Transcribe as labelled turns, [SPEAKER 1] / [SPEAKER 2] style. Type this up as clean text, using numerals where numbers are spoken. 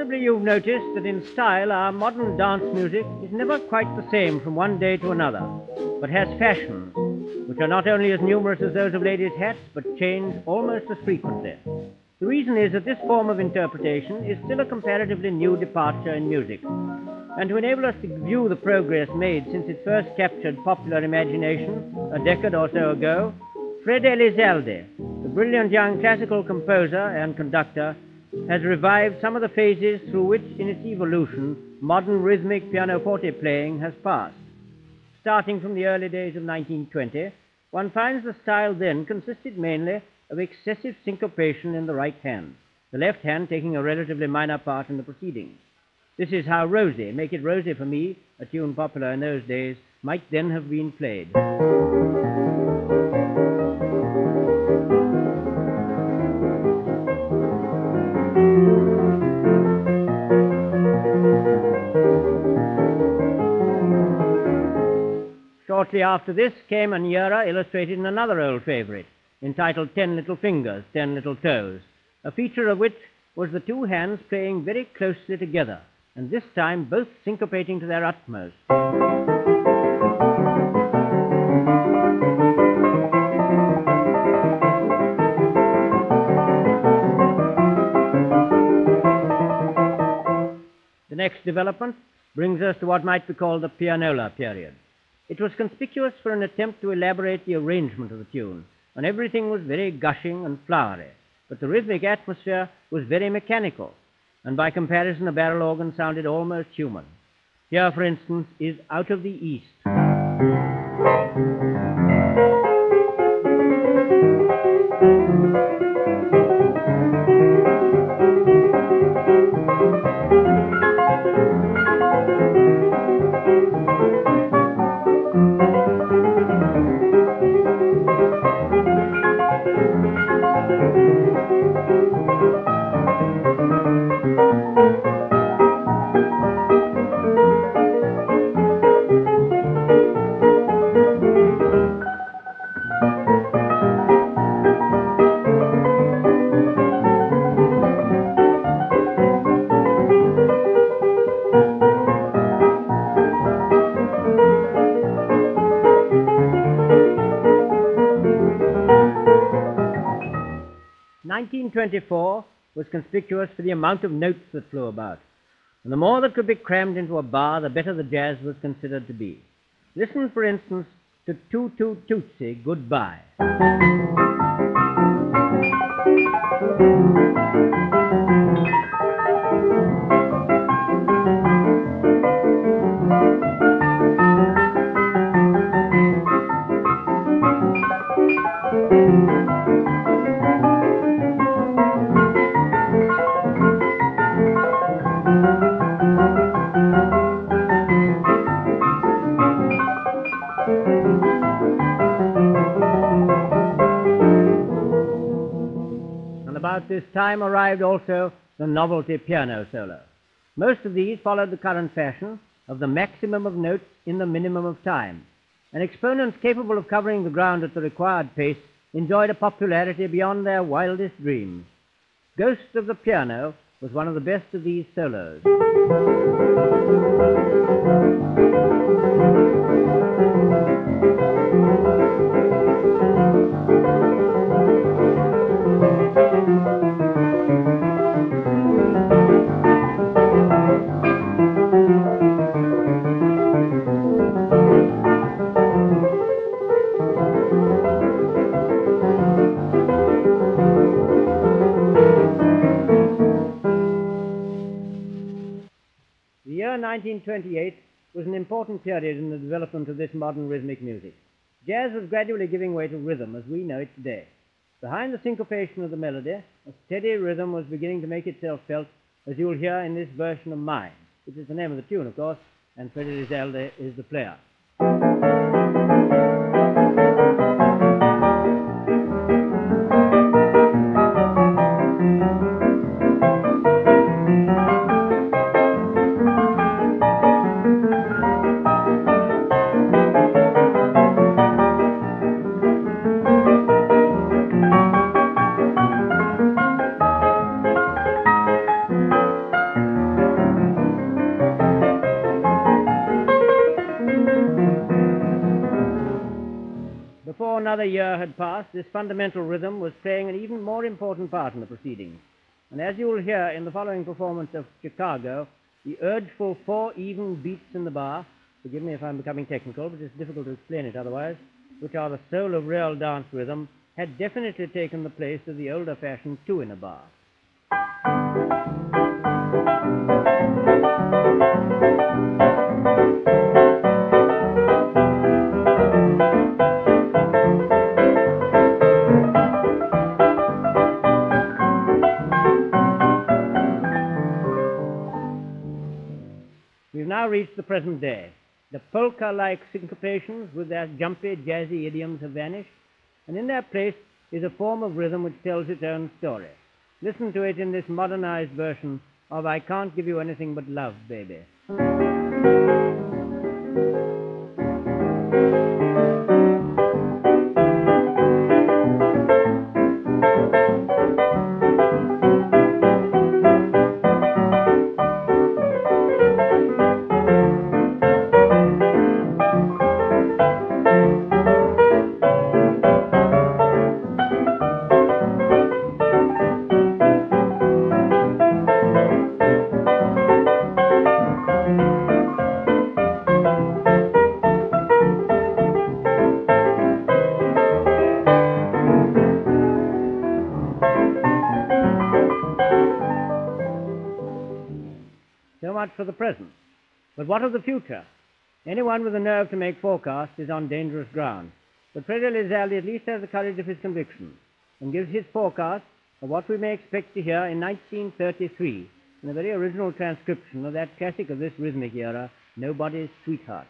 [SPEAKER 1] Possibly you've noticed that in style our modern dance music is never quite the same from one day to another, but has fashions, which are not only as numerous as those of ladies' hats, but change almost as frequently. The reason is that this form of interpretation is still a comparatively new departure in music, and to enable us to view the progress made since it first captured popular imagination a decade or so ago, Fred Elizalde, the brilliant young classical composer and conductor, has revived some of the phases through which, in its evolution, modern rhythmic pianoforte playing has passed. Starting from the early days of 1920, one finds the style then consisted mainly of excessive syncopation in the right hand, the left hand taking a relatively minor part in the proceedings. This is how Rosie, Make It Rosie for Me, a tune popular in those days, might then have been played. Shortly after this came an era illustrated in another old favorite, entitled 10 Little Fingers, 10 Little Toes, a feature of which was the two hands playing very closely together, and this time both syncopating to their utmost. The next development brings us to what might be called the pianola period. It was conspicuous for an attempt to elaborate the arrangement of the tune, and everything was very gushing and flowery, but the rhythmic atmosphere was very mechanical, and by comparison the barrel organ sounded almost human. Here, for instance, is Out of the East. In 1924 was conspicuous for the amount of notes that flew about, and the more that could be crammed into a bar, the better the jazz was considered to be. Listen, for instance, to Toot Toot Tootsie Goodbye. About this time arrived also the novelty piano solo. Most of these followed the current fashion of the maximum of notes in the minimum of time, and exponents capable of covering the ground at the required pace enjoyed a popularity beyond their wildest dreams. Ghost of the Piano was one of the best of these solos. The year 1928 was an important period in the development of this modern rhythmic music. Jazz was gradually giving way to rhythm as we know it today. Behind the syncopation of the melody, a steady rhythm was beginning to make itself felt, as you'll hear in this version of Mine, which is the name of the tune, of course, and Fred Elizalde is the player. before another year had passed, this fundamental rhythm was playing an even more important part in the proceedings. And as you will hear in the following performance of Chicago, the urgeful 4 even beats in the bar, forgive me if I'm becoming technical, but it's difficult to explain it otherwise, which are the soul of real dance rhythm, had definitely taken the place of the older-fashioned 2 in a bar. We've now reached the present day. The polka-like syncopations with their jumpy, jazzy idioms have vanished, and in their place is a form of rhythm which tells its own story. Listen to it in this modernized version of I Can't Give You Anything But Love, Baby. So much for the present. But what of the future? Anyone with the nerve to make forecasts is on dangerous ground. But Fred Elizalde at least has the courage of his convictions and gives his forecast of what we may expect to hear in 1933 in a very original transcription of that classic of this rhythmic era, Nobody's Sweetheart.